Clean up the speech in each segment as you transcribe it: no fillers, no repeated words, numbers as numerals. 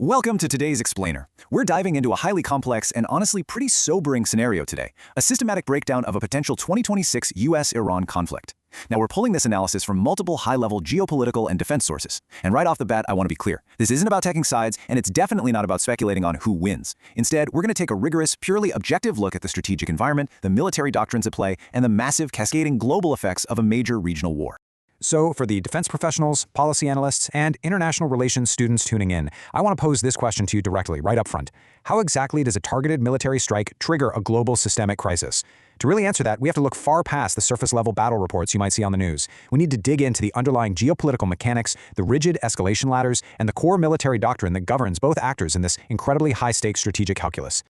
Welcome to today's Explainer. We're diving into a highly complex and honestly pretty sobering scenario today, a systematic breakdown of a potential 2026 U.S. Iran conflict. Now, we're pulling this analysis from multiple high-level geopolitical and defense sources. And right off the bat, I want to be clear. This isn't about taking sides, and it's definitely not about speculating on who wins. Instead, we're going to take a rigorous, purely objective look at the strategic environment, the military doctrines at play, and the massive, cascading global effects of a major regional war. So, for the defense professionals, policy analysts, and international relations students tuning in, I want to pose this question to you directly, right up front. How exactly does a targeted military strike trigger a global systemic crisis? To really answer that, we have to look far past the surface-level battle reports you might see on the news. We need to dig into the underlying geopolitical mechanics, the rigid escalation ladders, and the core military doctrine that governs both actors in this incredibly high-stakes strategic calculus.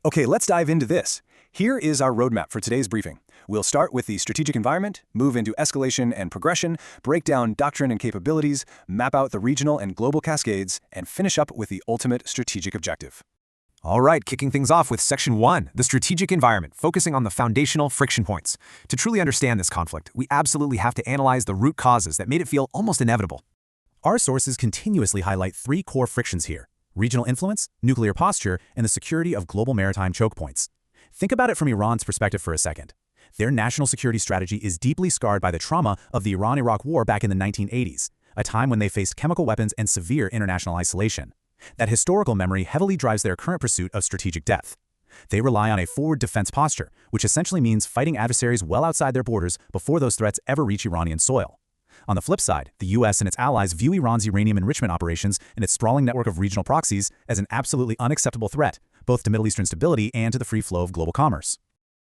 Okay, let's dive into this. Here is our roadmap for today's briefing. We'll start with the strategic environment, move into escalation and progression, break down doctrine and capabilities, map out the regional and global cascades, and finish up with the ultimate strategic objective. All right, kicking things off with Section 1, the strategic environment, focusing on the foundational friction points. To truly understand this conflict, we absolutely have to analyze the root causes that made it feel almost inevitable. Our sources continuously highlight three core frictions here: regional influence, nuclear posture, and the security of global maritime choke points. Think about it from Iran's perspective for a second. Their national security strategy is deeply scarred by the trauma of the Iran-Iraq War back in the 1980s, a time when they faced chemical weapons and severe international isolation. That historical memory heavily drives their current pursuit of strategic depth. They rely on a forward defense posture, which essentially means fighting adversaries well outside their borders before those threats ever reach Iranian soil. On the flip side, the U.S. and its allies view Iran's uranium enrichment operations and its sprawling network of regional proxies as an absolutely unacceptable threat, both to Middle Eastern stability and to the free flow of global commerce.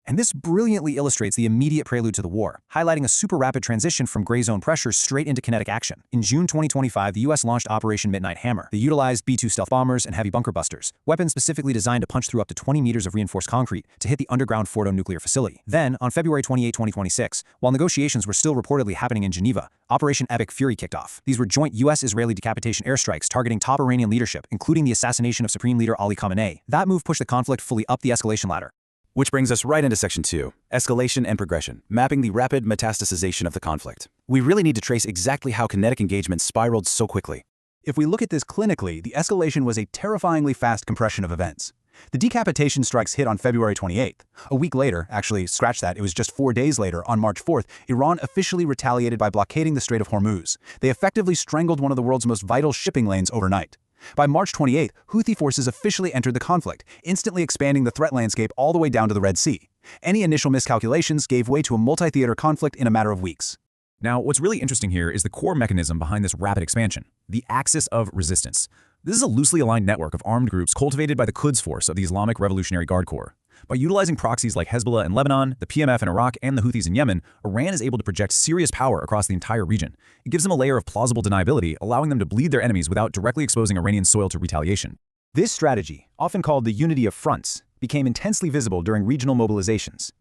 And this brilliantly illustrates the immediate prelude to the war, highlighting a super rapid transition from gray zone pressure straight into kinetic action. In June 2025, the U.S. launched Operation Midnight Hammer. They utilized B-2 stealth bombers and heavy bunker busters, weapons specifically designed to punch through up to 20 meters of reinforced concrete to hit the underground Fordo nuclear facility. Then, on February 28, 2026, while negotiations were still reportedly happening in Geneva, Operation Epic Fury kicked off. These were joint U.S.-Israeli decapitation airstrikes targeting top Iranian leadership, including the assassination of Supreme Leader Ali Khamenei. That move pushed the conflict fully up the escalation ladder. Which brings us right into Section 2, escalation and progression, mapping the rapid metastasization of the conflict. We really need to trace exactly how kinetic engagement spiraled so quickly. If we look at this clinically, the escalation was a terrifyingly fast compression of events. The decapitation strikes hit on February 28th. A week later, actually, scratch that, it was just 4 days later, on March 4th, Iran officially retaliated by blockading the Strait of Hormuz. They effectively strangled one of the world's most vital shipping lanes overnight. By March 28th, Houthi forces officially entered the conflict, instantly expanding the threat landscape all the way down to the Red Sea. Any initial miscalculations gave way to a multi-theater conflict in a matter of weeks. Now, what's really interesting here is the core mechanism behind this rapid expansion, the axis of resistance. This is a loosely aligned network of armed groups cultivated by the Quds Force of the Islamic Revolutionary Guard Corps. By utilizing proxies like Hezbollah in Lebanon, the PMF in Iraq, and the Houthis in Yemen, Iran is able to project serious power across the entire region. It gives them a layer of plausible deniability, allowing them to bleed their enemies without directly exposing Iranian soil to retaliation. This strategy, often called the unity of fronts, became intensely visible during regional mobilizations.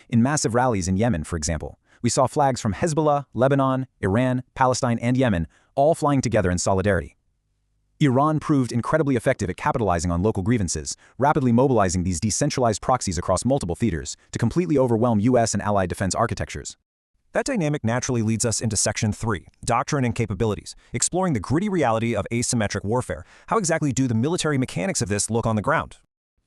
In massive rallies in Yemen, for example, we saw flags from Hezbollah, Lebanon, Iran, Palestine, and Yemen all flying together in solidarity. Iran proved incredibly effective at capitalizing on local grievances, rapidly mobilizing these decentralized proxies across multiple theaters to completely overwhelm U.S. and allied defense architectures. That dynamic naturally leads us into Section 3, Doctrine and Capabilities, exploring the gritty reality of asymmetric warfare. How exactly do the military mechanics of this look on the ground?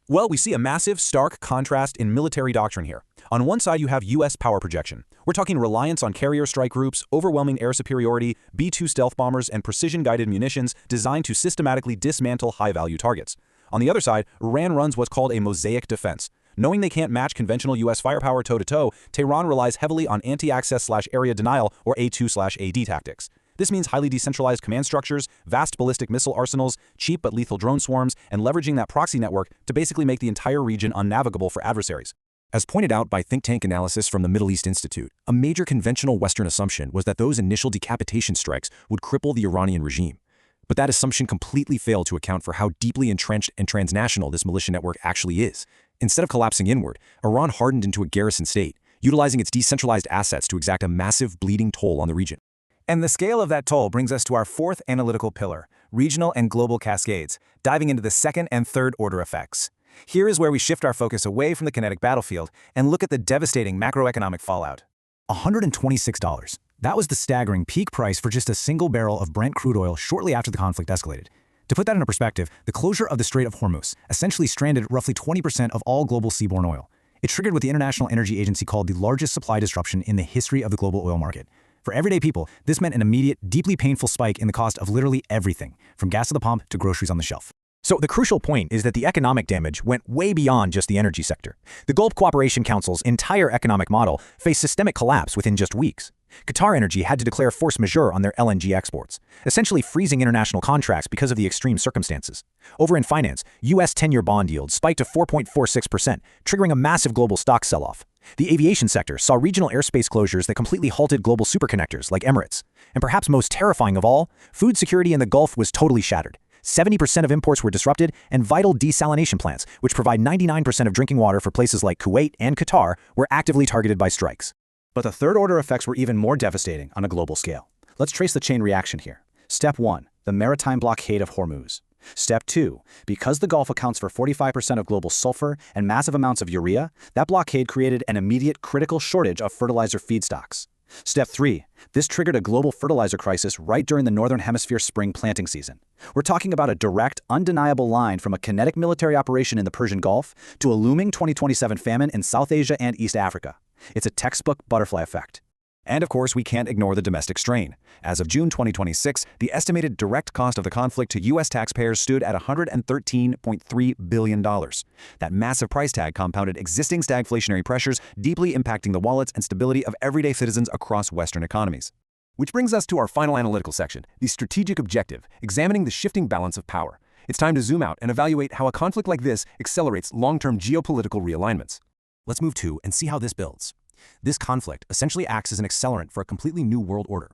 Well, we see a massive, stark contrast in military doctrine here. On one side, you have U.S. power projection. We're talking reliance on carrier strike groups, overwhelming air superiority, B-2 stealth bombers, and precision-guided munitions designed to systematically dismantle high-value targets. On the other side, Iran runs what's called a mosaic defense. Knowing they can't match conventional U.S. firepower toe-to-toe, Tehran relies heavily on anti-access/area denial, or A2/AD tactics. This means highly decentralized command structures, vast ballistic missile arsenals, cheap but lethal drone swarms, and leveraging that proxy network to basically make the entire region unnavigable for adversaries. As pointed out by think tank analysis from the Middle East Institute, a major conventional Western assumption was that those initial decapitation strikes would cripple the Iranian regime. But that assumption completely failed to account for how deeply entrenched and transnational this militia network actually is. Instead of collapsing inward, Iran hardened into a garrison state, utilizing its decentralized assets to exact a massive bleeding toll on the region. And the scale of that toll brings us to our fourth analytical pillar, regional and global cascades, diving into the second and third order effects. Here is where we shift our focus away from the kinetic battlefield and look at the devastating macroeconomic fallout. $126. That was the staggering peak price for just a single barrel of Brent crude oil shortly after the conflict escalated. To put that into perspective, the closure of the Strait of Hormuz essentially stranded roughly 20% of all global seaborne oil. It triggered what the International Energy Agency called the largest supply disruption in the history of the global oil market. For everyday people, this meant an immediate, deeply painful spike in the cost of literally everything, from gas at the pump to groceries on the shelf. So the crucial point is that the economic damage went way beyond just the energy sector. The Gulf Cooperation Council's entire economic model faced systemic collapse within just weeks. Qatar Energy had to declare force majeure on their LNG exports, essentially freezing international contracts because of the extreme circumstances. Over in finance, U.S. 10-year bond yields spiked to 4.46%, triggering a massive global stock sell-off. The aviation sector saw regional airspace closures that completely halted global superconnectors like Emirates. And perhaps most terrifying of all, food security in the Gulf was totally shattered. 70% of imports were disrupted, and vital desalination plants, which provide 99% of drinking water for places like Kuwait and Qatar, were actively targeted by strikes. But the third-order effects were even more devastating on a global scale. Let's trace the chain reaction here. Step 1. The maritime blockade of Hormuz. Step 2. Because the Gulf accounts for 45% of global sulfur and massive amounts of urea, that blockade created an immediate critical shortage of fertilizer feedstocks. Step 3. This triggered a global fertilizer crisis right during the Northern Hemisphere spring planting season. We're talking about a direct, undeniable line from a kinetic military operation in the Persian Gulf to a looming 2027 famine in South Asia and East Africa. It's a textbook butterfly effect. And of course, we can't ignore the domestic strain. As of June 2026, the estimated direct cost of the conflict to U.S. taxpayers stood at $113.3 billion. That massive price tag compounded existing stagflationary pressures, deeply impacting the wallets and stability of everyday citizens across Western economies. Which brings us to our final analytical section, the strategic objective, examining the shifting balance of power. It's time to zoom out and evaluate how a conflict like this accelerates long-term geopolitical realignments. Let's move to and see how this builds. This conflict essentially acts as an accelerant for a completely new world order.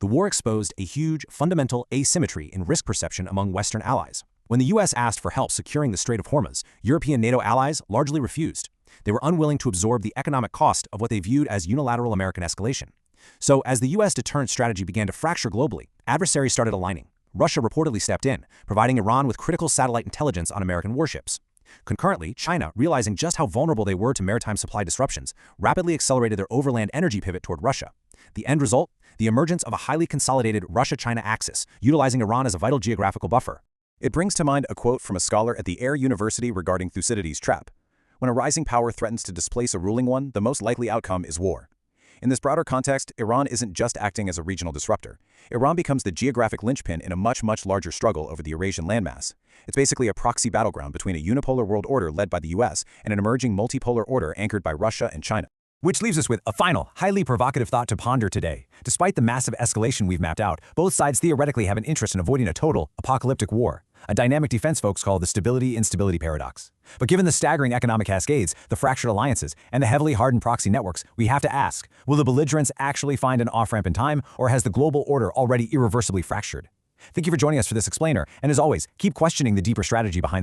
The war exposed a huge, fundamental asymmetry in risk perception among Western allies. When the U.S. asked for help securing the Strait of Hormuz, European NATO allies largely refused. They were unwilling to absorb the economic cost of what they viewed as unilateral American escalation. So, as the U.S. deterrent strategy began to fracture globally, adversaries started aligning. Russia reportedly stepped in, providing Iran with critical satellite intelligence on American warships. Concurrently, China, realizing just how vulnerable they were to maritime supply disruptions, rapidly accelerated their overland energy pivot toward Russia. The end result? The emergence of a highly consolidated Russia-China axis, utilizing Iran as a vital geographical buffer. It brings to mind a quote from a scholar at the Air University regarding Thucydides' trap. When a rising power threatens to displace a ruling one, the most likely outcome is war. In this broader context, Iran isn't just acting as a regional disruptor. Iran becomes the geographic linchpin in a much larger struggle over the Eurasian landmass. It's basically a proxy battleground between a unipolar world order led by the US and an emerging multipolar order anchored by Russia and China. Which leaves us with a final, highly provocative thought to ponder today. Despite the massive escalation we've mapped out, both sides theoretically have an interest in avoiding a total, apocalyptic war. A dynamic defense folks call the stability-instability paradox. But given the staggering economic cascades, the fractured alliances, and the heavily hardened proxy networks, we have to ask, will the belligerents actually find an off-ramp in time, or has the global order already irreversibly fractured? Thank you for joining us for this explainer, and as always, keep questioning the deeper strategy behind the